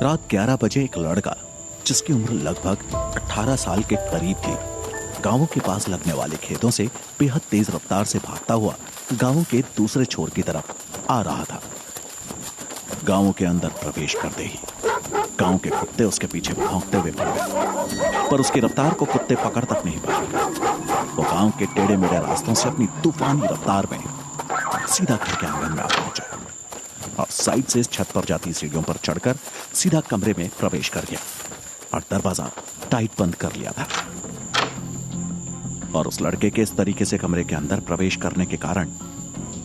रात 11 बजे एक लड़का जिसकी उम्र लगभग 18 साल के करीब थी, गांवों के पास लगने वाले खेतों से बेहद तेज रफ्तार से भागता हुआ गांवों के दूसरे छोर की तरफ आ रहा था। गांवों के अंदर प्रवेश करते ही गांव के कुत्ते उसके पीछे भौंकते हुए पड़ गए, पर उसकी रफ्तार को कुत्ते पकड़ तक नहीं पाए। वो गांव के टेढ़े मेढ़े रास्तों से अपनी तूफानी रफ्तार में सीधा घर के आंगन में आ पहुंचा और साइड से छत पर जाती सीढ़ियों पर चढ़कर सीधा कमरे में प्रवेश कर गया और दरवाजा टाइट बंद कर लिया था। और उस लड़के के इस तरीके से कमरे के अंदर प्रवेश करने के कारण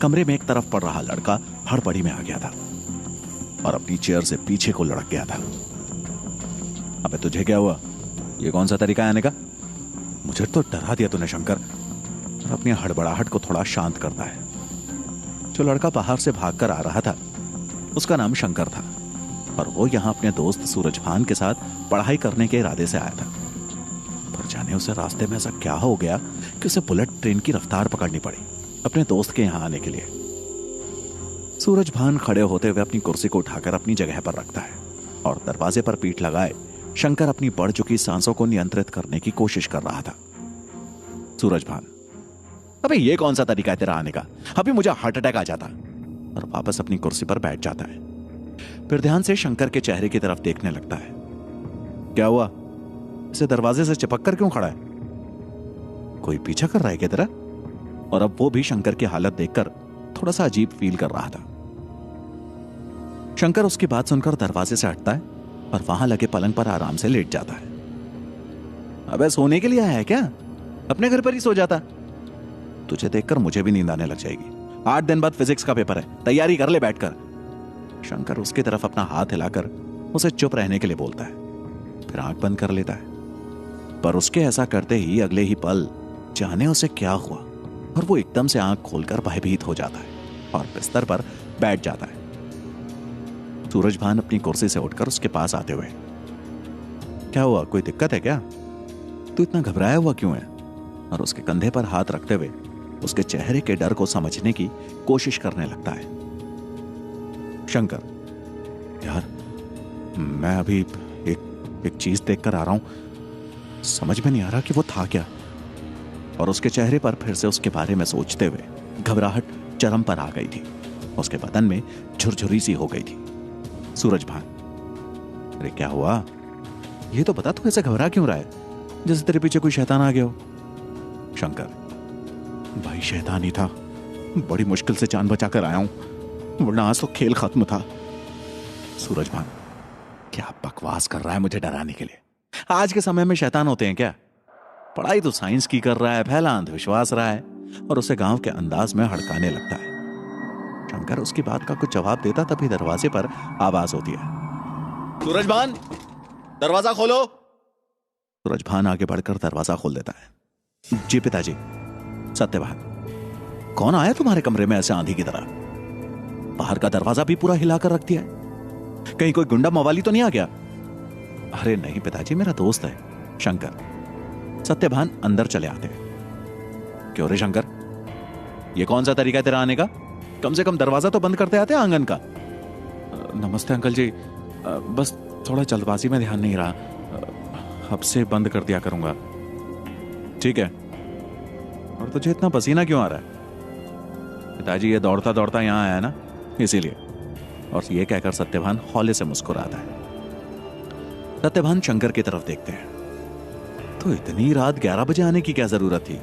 कमरे में एक तरफ पड़ रहा लड़का हड़बड़ी में आ गया था और अपनी चेयर से पीछे को लड़क गया था। अबे तुझे क्या हुआ? ये कौन सा तरीका है आने का? मुझे तो डरा दिया तूने शंकर। और अपनी हड़बड़ाहट को थोड़ा शांत करता है। जो लड़का बाहर से भागकर आ रहा था उसका नाम शंकर था और वो यहाँ अपने दोस्त सूरजभान के साथ पढ़ाई करने के इरादे से आया था। पर जाने उसे रास्ते में ऐसा क्या हो गया कि उसे बुलेट ट्रेन की रफ्तार पकड़नी पड़ी अपने दोस्त के यहाँ आने के लिए। सूरजभान खड़े होते हुए अपनी कुर्सी को उठाकर अपनी जगह पर रखता है और दरवाजे पर पीठ लगाए शंकर अपनी बढ़ चुकी सांसों को नियंत्रित करने की कोशिश कर रहा था। सूरजभान, अबे ये कौन सा तरीका है तेरा आने का? अभी मुझे हार्ट अटैक आ जाता। और वापस अपनी कुर्सी पर बैठ जाता है। फिर ध्यान से शंकर के चेहरे की तरफ देखने लगता है। क्या हुआ? इसे दरवाजे से चिपक कर क्यों खड़ा है? कोई पीछा कर रहा है क्या तेरा? और अब वो भी शंकर की हालत देखकर थोड़ा सा अजीब फील कर रहा था। शंकर उसकी बात सुनकर दरवाजे से हटता है और वहां लगे पलंग पर आराम से लेट जाता है। अबे सोने के लिए आया है क्या? अपने घर पर ही सो जाता। तुझे देखकर मुझे भी नींद आने लग जाएगी। 8 दिन बाद फिजिक्स का पेपर है, तैयारी कर ले बैठकर। शंकर उसकी तरफ अपना हाथ हिलाकर उसे चुप रहने के लिए बोलता है, फिर आंख बंद कर लेता है। पर उसके ऐसा करते ही अगले ही पल जाने उसे क्या हुआ और वो एकदम से आंख खोलकर भयभीत हो जाता है और बिस्तर पर बैठ जाता है। सूरजभान अपनी कुर्सी से उठकर उसके पास आते हुए, क्या हुआ? कोई दिक्कत है क्या? तू इतना घबराया हुआ क्यों है? और उसके कंधे पर हाथ रखते हुए उसके चेहरे के डर को समझने की कोशिश करने लगता है। शंकर, यार मैं अभी एक चीज देखकर आ रहा हूं, समझ में नहीं आ रहा कि वो था क्या। और उसके चेहरे पर फिर से उसके बारे में सोचते हुए घबराहट चरम पर आ गई थी। उसके बदन में झुरझुरी सी हो गई थी। सूरजभान, अरे क्या हुआ? ये तो बता, तू ऐसे घबरा क्यों रहा है जैसे तेरे पीछे कोई शैतान आ गया हो? शंकर, भाई शैतान ही था, बड़ी मुश्किल से जान बचाकर आया हूं, वरना आज तो खेल खत्म था। सूरजभान, क्या बकवास कर रहा है मुझे डराने के लिए? आज के समय में शैतान होते हैं क्या? पढ़ाई तो साइंस की कर रहा है, पहला अंधविश्वास रहा है और उसे गांव के अंदाज में हड़काने लगता है। शंकर उसकी बात का कुछ जवाब देता तभी दरवाजे पर आवाज होती है, सूरजभान, दरवाजा खोलो। सूरजभान आगे बढ़कर दरवाजा खोल देता है। जी पिताजी। सत्यभान, कौन आया तुम्हारे कमरे में ऐसे आंधी की तरह? बाहर का दरवाजा भी पूरा हिलाकर रख दिया है, कहीं कोई गुंडा मवाली तो नहीं आ गया? अरे नहीं पिताजी, मेरा दोस्त है शंकर। सत्यभान अंदर चले आते हैं। क्यों रे शंकर, ये कौन सा तरीका है तेरा आने का? कम से कम दरवाजा तो बंद करते आते आंगन का। नमस्ते अंकल जी, बस थोड़ा जल्दबाजी में ध्यान नहीं रहा, अब से बंद कर दिया करूंगा। ठीक है, और तुझे इतना पसीना क्यों आ रहा है? पिताजी ये दौड़ता दौड़ता यहां आया है ना, इसीलिए। और ये कहकर सत्यभान हौले से मुस्कुराता है। सत्यभान शंकर की तरफ देखते हैं। तो इतनी रात 11 बजे आने की क्या जरूरत थी?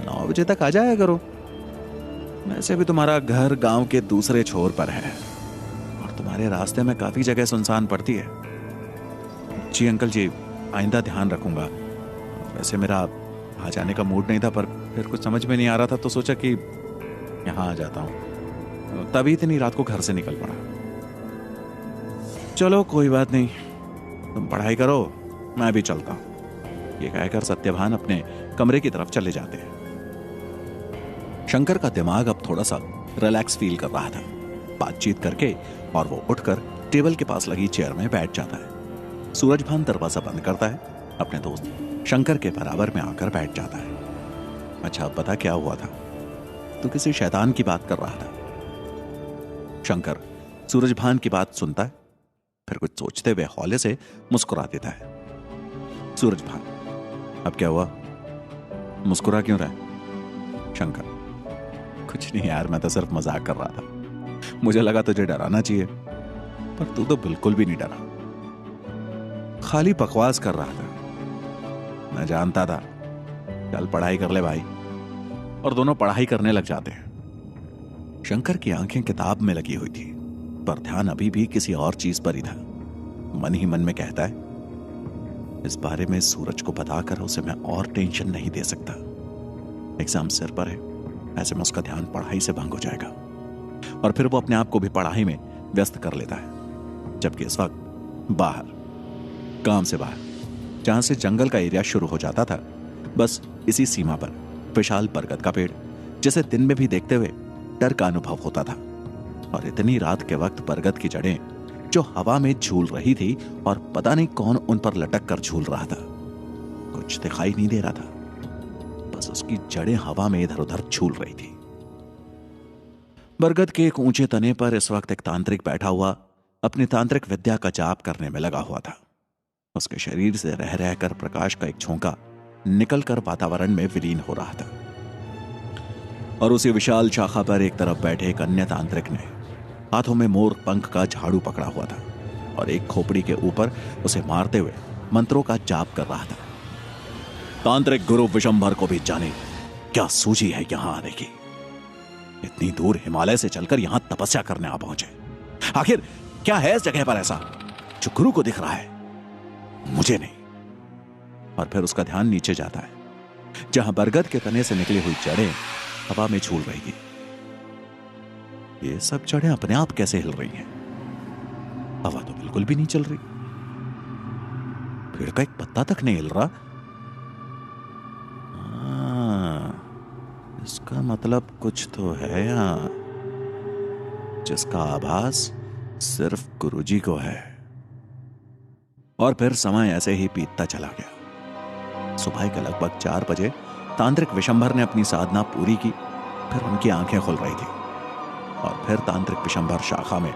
9 बजे तक आ जाया करो। वैसे भी तुम्हारा घर गांव के दूसरे छोर पर है और तुम्हारे रास्ते में काफी जगह सुनसान पड़ती है। जी अंकल जी, आइंदा ध्यान रखूंगा। वैसे मेरा आ जाने का मूड नहीं था, पर फिर कुछ समझ में नहीं आ रहा था तो सोचा कि यहां आ जाता हूं, तभी इतनी रात को घर से निकल पड़ा। चलो कोई बात नहीं, तुम पढ़ाई करो, मैं भी चलता हूं। ये कहकर सत्यभान अपने कमरे की तरफ चले जाते हैं। शंकर का दिमाग अब थोड़ा सा रिलैक्स फील कर रहा था बातचीत करके, और वो उठकर टेबल के पास लगी चेयर में बैठ जाता है। सूरजभान दरवाजा बंद करता है, अपने दोस्त शंकर के बराबर में आकर बैठ जाता है। अच्छा अब बता क्या हुआ था? तू किसी शैतान की बात कर रहा था। शंकर सूरजभान की बात सुनता है, फिर कुछ सोचते हुए हौले से मुस्कुरा देता है। सूरज भान, अब क्या हुआ? मुस्कुरा क्यों रहा है? शंकर, कुछ नहीं यार, मैं तो सिर्फ मजाक कर रहा था। मुझे लगा तुझे डराना चाहिए, पर तू तो बिल्कुल भी नहीं डरा, खाली बकवास कर रहा था। मैं जानता था। चल पढ़ाई कर ले भाई। और दोनों पढ़ाई करने लग जाते हैं। शंकर की आंखें किताब में लगी हुई थी, पर ध्यान अभी भी किसी और चीज पर ही था। मन ही मन में कहता है, इस बारे में सूरज को बताकर उसे मैं और टेंशन नहीं दे सकता। एग्जाम सिर पर है, ऐसे में उसका ध्यान पढ़ाई से भंग हो जाएगा और फिर वो अपने आप को भी पढ़ाई में व्यस्त कर लेता है। जबकि इस वक्त बाहर, काम से बाहर, जहां से जंगल का एरिया शुरू हो जाता था, बस इसी सीमा पर विशाल बरगद का पेड़, जिसे दिन में भी देखते हुए डर का अनुभव होता था। और इतनी रात के वक्त बरगद की जड़ें जो हवा में झूल रही थी, और पता नहीं कौन उन पर लटक कर झूल रहा था। कुछ दिखाई नहीं दे रहा था, बस उसकी जड़ें हवा में इधर उधर झूल रही थी। बरगद के एक ऊंचे तने पर इस वक्त एक तांत्रिक बैठा हुआ अपनी तांत्रिक विद्या का जाप करने में लगा हुआ था। उसके शरीर से रह रहकर प्रकाश का एक झोंका निकलकर वातावरण में विलीन हो रहा था। और उसी विशाल शाखा पर एक तरफ बैठे एक अन्य तांत्रिक ने हाथों में मोर पंख का झाड़ू पकड़ा हुआ था और एक खोपड़ी के ऊपर उसे मारते हुए मंत्रों का जाप कर रहा था। तांत्रिक गुरु विशंभर को भी जाने क्या सूझी है यहां आने की। इतनी दूर हिमालय से चलकर यहां तपस्या करने आ पहुंचे। आखिर क्या है इस जगह पर ऐसा जो गुरु को दिख रहा है, मुझे नहीं। और फिर उसका ध्यान नीचे जाता है, जहां बरगद के तने से निकली हुई जड़ें हवा में झूल रही थी। ये सब जड़ें अपने आप कैसे हिल रही हैं? हवा तो बिल्कुल भी नहीं चल रही, पेड़ का एक पत्ता तक नहीं हिल रहा। इसका मतलब कुछ तो है यहां, जिसका आभास सिर्फ गुरुजी को है। और फिर समय ऐसे ही बीतता चला गया। सुबह के लगभग 4 बजे तांत्रिक विशंभर ने अपनी साधना पूरी की। फिर उनकी आंखें खुल रही थी और फिर तांत्रिक विशंभर शाखा में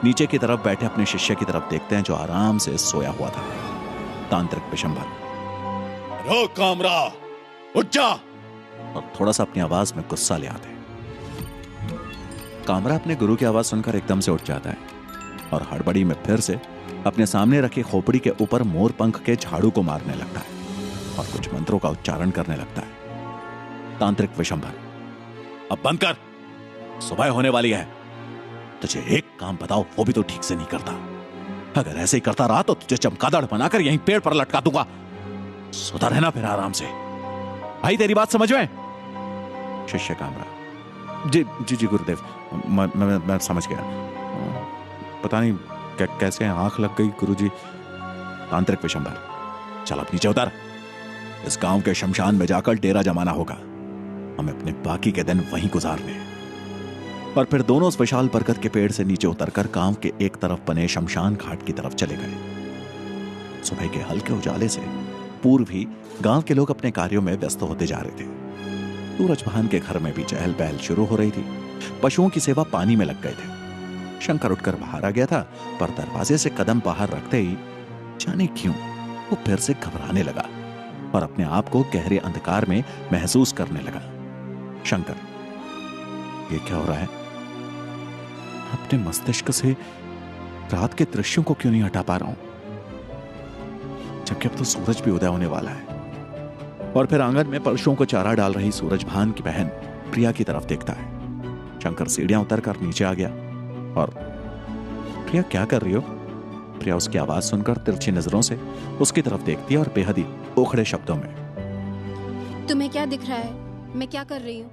नीचे की तरफ बैठे अपने शिष्य की तरफ देखते हैं जो आराम से सोया हुआ था। तांत्रिक विशंभर, रो कामरा, उठ जा, और थोड़ा सा अपनी आवाज में गुस्सा ले आते। कामरा अपने गुरु की आवाज सुनकर एकदम से उठ जाता है और हड़बड़ी में फिर से अपने सामने रखी खोपड़ी के ऊपर मोर पंख के झाड़ू को मारने लगता है और कुछ मंत्रों का उच्चारण करने लगता है। तांत्रिक विशंभर, अब बंद कर, सुबह होने वाली है। तुझे एक काम बताओ, वो भी तो ठीक से नहीं करता। अगर ऐसे ही करता रहा तो तुझे चमगादड़ बनाकर यहीं पेड़ पर लटका दूंगा। सुधर है ना फिर आराम से। भाई तेरी बात समझ में? शिष्य कामरा, जी जी जी गुरुदेव, मैं समझ गया। पता नहीं कैसे आंख लग गई गुरुजी। तांत्रिक विशंभर, चल अब नीचे उतर। इस गांव के शमशान में जाकर डेरा जमाना होगा। हमें अपने बाकी के दिन वहीं गुजारने। और फिर दोनों उस विशाल बरगद के पेड़ से नीचे उतरकर गांव के एक तरफ बने शमशान घाट की तरफ चले गए। सुबह के हल्के उजाले से पूर्व ही गांव के लोग अपने कार्यों में व्यस्त होते जा रहे थे। सूरज भान के घर में भी चहल पहल शुरू हो रही थी। पशुओं की सेवा पानी में लग गए थे। शंकर उठकर बाहर आ गया था, पर दरवाजे से कदम बाहर रखते ही जाने क्यों वो फिर से घबराने लगा और अपने आप को गहरे अंधकार में महसूस करने लगा। शंकर, ये क्या हो रहा है? अपने मस्तिष्क से रात के दृश्यों को क्यों नहीं हटा पा रहा हूं, जबकि अब तो सूरज भी उदय होने वाला है। और फिर आंगन में पशुओं को चारा डाल रही सूरज भान की बहन प्रिया की तरफ देखता है। शंकर सीढ़ियां उतरकर नीचे आ गया और, प्रिया क्या कर रही हो? प्रिया उसकी आवाज सुनकर तिरछी नजरों से उसकी तरफ देखती है और बेहद ही उखड़े शब्दों में, तुम्हें क्या दिख रहा है? मैं क्या कर रही हूँ?